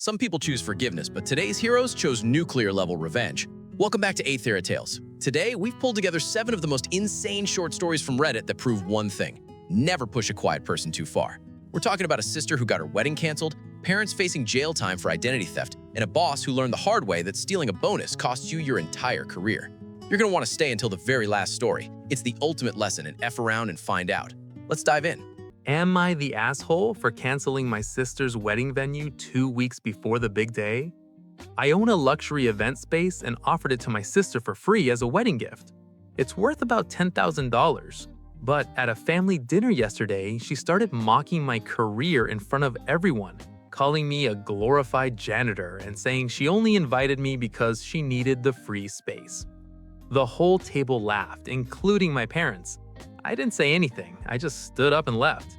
Some people choose forgiveness, but today's heroes chose nuclear-level revenge. Welcome back to Aethera Tales. Today, we've pulled together 7 of the most insane short stories from Reddit that prove one thing: never push a quiet person too far. We're talking about a sister who got her wedding canceled, parents facing jail time for identity theft, and a boss who learned the hard way that stealing a bonus costs you your entire career. You're going to want to stay until the very last story. It's the ultimate lesson in F around and find out. Let's dive in. Am I the asshole for canceling my sister's wedding venue 2 weeks before the big day? I own a luxury event space and offered it to my sister for free as a wedding gift. It's worth about $10,000. But at a family dinner yesterday, she started mocking my career in front of everyone, calling me a glorified janitor and saying she only invited me because she needed the free space. The whole table laughed, including my parents. I didn't say anything, I just stood up and left.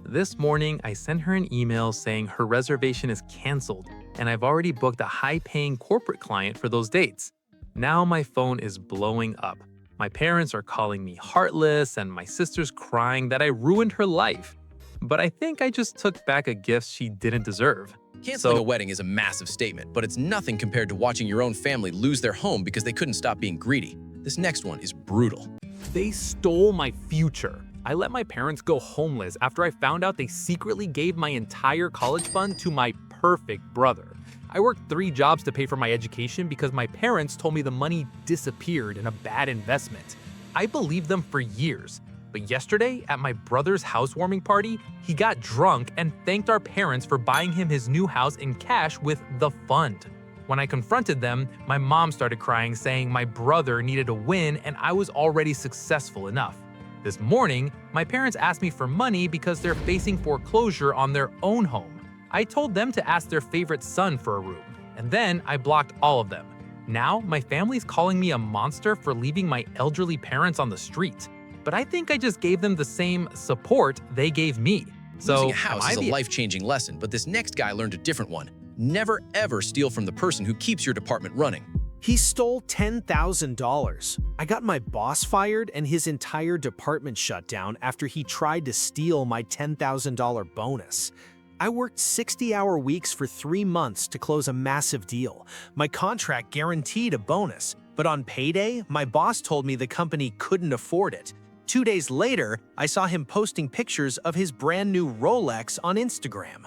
This morning, I sent her an email saying her reservation is canceled and I've already booked a high-paying corporate client for those dates. Now my phone is blowing up. My parents are calling me heartless and my sister's crying that I ruined her life. But I think I just took back a gift she didn't deserve. Canceling a wedding is a massive statement, but it's nothing compared to watching your own family lose their home because they couldn't stop being greedy. This next one is brutal. They stole my future. I let my parents go homeless after I found out they secretly gave my entire college fund to my perfect brother. I worked 3 jobs to pay for my education because my parents told me the money disappeared in a bad investment. I believed them for years. But yesterday, at my brother's housewarming party, he got drunk and thanked our parents for buying him his new house in cash with the fund. When I confronted them, my mom started crying, saying my brother needed a win and I was already successful enough. This morning, my parents asked me for money because they're facing foreclosure on their own home. I told them to ask their favorite son for a room, and then I blocked all of them. Now, my family's calling me a monster for leaving my elderly parents on the street. But I think I just gave them the same support they gave me. Losing a house is a life-changing lesson, but this next guy learned a different one. Never ever steal from the person who keeps your department running. He stole $10,000. I got my boss fired and his entire department shut down after he tried to steal my $10,000 bonus. I worked 60-hour weeks for 3 months to close a massive deal. My contract guaranteed a bonus, but on payday, my boss told me the company couldn't afford it. 2 days later, I saw him posting pictures of his brand new Rolex on Instagram.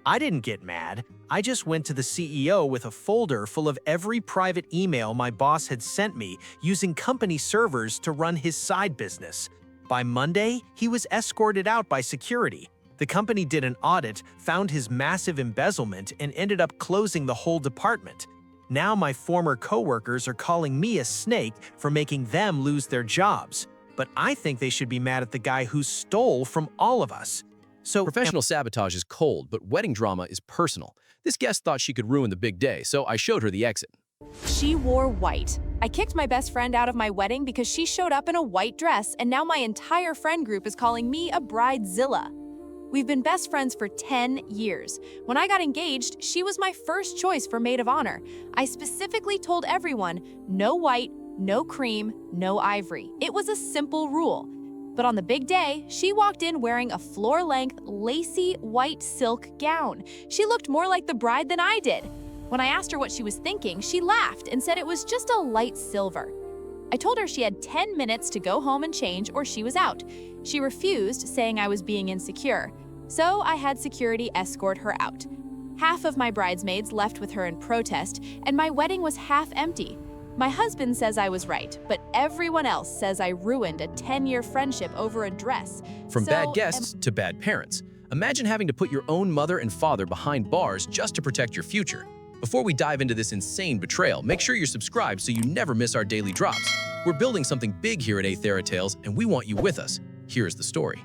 I didn't get mad. I just went to the CEO with a folder full of every private email my boss had sent me using company servers to run his side business. By Monday, he was escorted out by security. The company did an audit, found his massive embezzlement, and ended up closing the whole department. Now my former coworkers are calling me a snake for making them lose their jobs. But I think they should be mad at the guy who stole from all of us. So Professional sabotage is cold, but wedding drama is personal. This guest thought she could ruin the big day, so I showed her the exit. She wore white. I kicked my best friend out of my wedding because she showed up in a white dress, and now my entire friend group is calling me a Bridezilla. We've been best friends for 10 years. When I got engaged, she was my first choice for maid of honor. I specifically told everyone, no white, no cream, no ivory. It was a simple rule. But on the big day, she walked in wearing a floor-length, lacy white silk gown. She looked more like the bride than I did. When I asked her what she was thinking, she laughed and said it was just a light silver. I told her she had 10 minutes to go home and change or she was out. She refused, saying I was being insecure. So I had security escort her out. Half of my bridesmaids left with her in protest, and my wedding was half empty. My husband says I was right, but everyone else says I ruined a 10-year friendship over a dress. From bad guests to bad parents. Imagine having to put your own mother and father behind bars just to protect your future. Before we dive into this insane betrayal, make sure you're subscribed so you never miss our daily drops. We're building something big here at Aethera Tales, and we want you with us. Here's the story.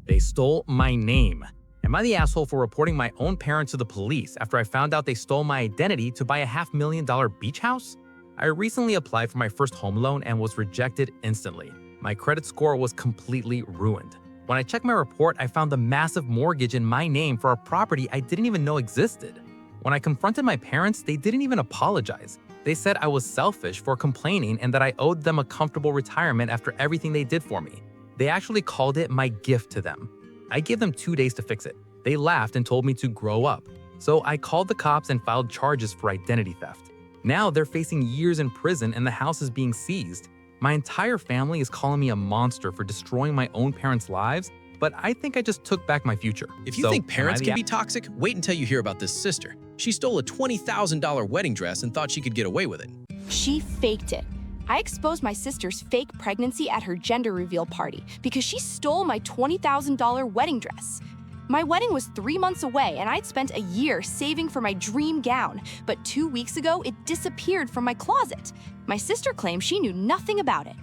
They stole my name. Am I the asshole for reporting my own parents to the police after I found out they stole my identity to buy a $500,000 beach house? I recently applied for my first home loan and was rejected instantly. My credit score was completely ruined. When I checked my report, I found a massive mortgage in my name for a property I didn't even know existed. When I confronted my parents, they didn't even apologize. They said I was selfish for complaining and that I owed them a comfortable retirement after everything they did for me. They actually called it my gift to them. I gave them 2 days to fix it. They laughed and told me to grow up. So I called the cops and filed charges for identity theft. Now they're facing years in prison and the house is being seized. My entire family is calling me a monster for destroying my own parents' lives, but I think I just took back my future. If you think parents can be toxic, wait until you hear about this sister. She stole a $20,000 wedding dress and thought she could get away with it. She faked it. I exposed my sister's fake pregnancy at her gender reveal party because she stole my $20,000 wedding dress. My wedding was 3 months away and I'd spent a year saving for my dream gown, but 2 weeks ago it disappeared from my closet. My sister claimed she knew nothing about it.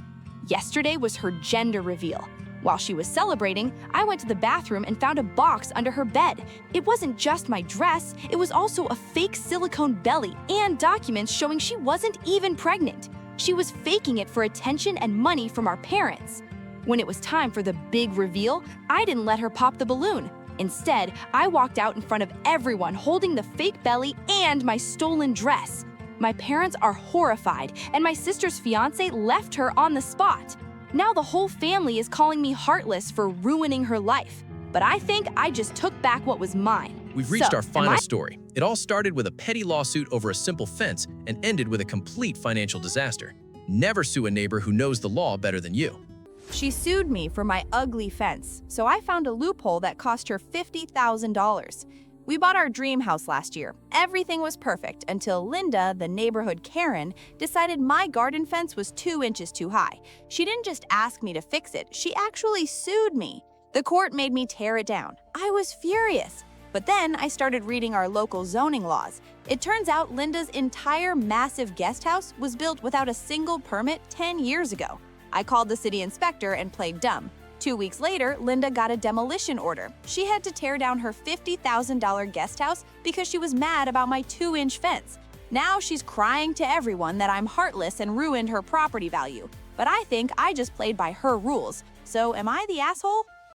Yesterday was her gender reveal. While she was celebrating, I went to the bathroom and found a box under her bed. It wasn't just my dress, it was also a fake silicone belly and documents showing she wasn't even pregnant. She was faking it for attention and money from our parents. When it was time for the big reveal, I didn't let her pop the balloon. Instead, I walked out in front of everyone holding the fake belly and my stolen dress. My parents are horrified, and my sister's fiance left her on the spot. Now the whole family is calling me heartless for ruining her life. But I think I just took back what was mine. We've reached our final story. It all started with a petty lawsuit over a simple fence and ended with a complete financial disaster. Never sue a neighbor who knows the law better than you. She sued me for my ugly fence, so I found a loophole that cost her $50,000. We bought our dream house last year. Everything was perfect until Linda, the neighborhood Karen, decided my garden fence was 2 inches too high. She didn't just ask me to fix it, she actually sued me. The court made me tear it down. I was furious. But then I started reading our local zoning laws. It turns out Linda's entire massive guest house was built without a single permit 10 years ago. I called the city inspector and played dumb. 2 weeks later, Linda got a demolition order. She had to tear down her $50,000 guest house because she was mad about my 2-inch fence. Now she's crying to everyone that I'm heartless and ruined her property value. But I think I just played by her rules. So am I the asshole?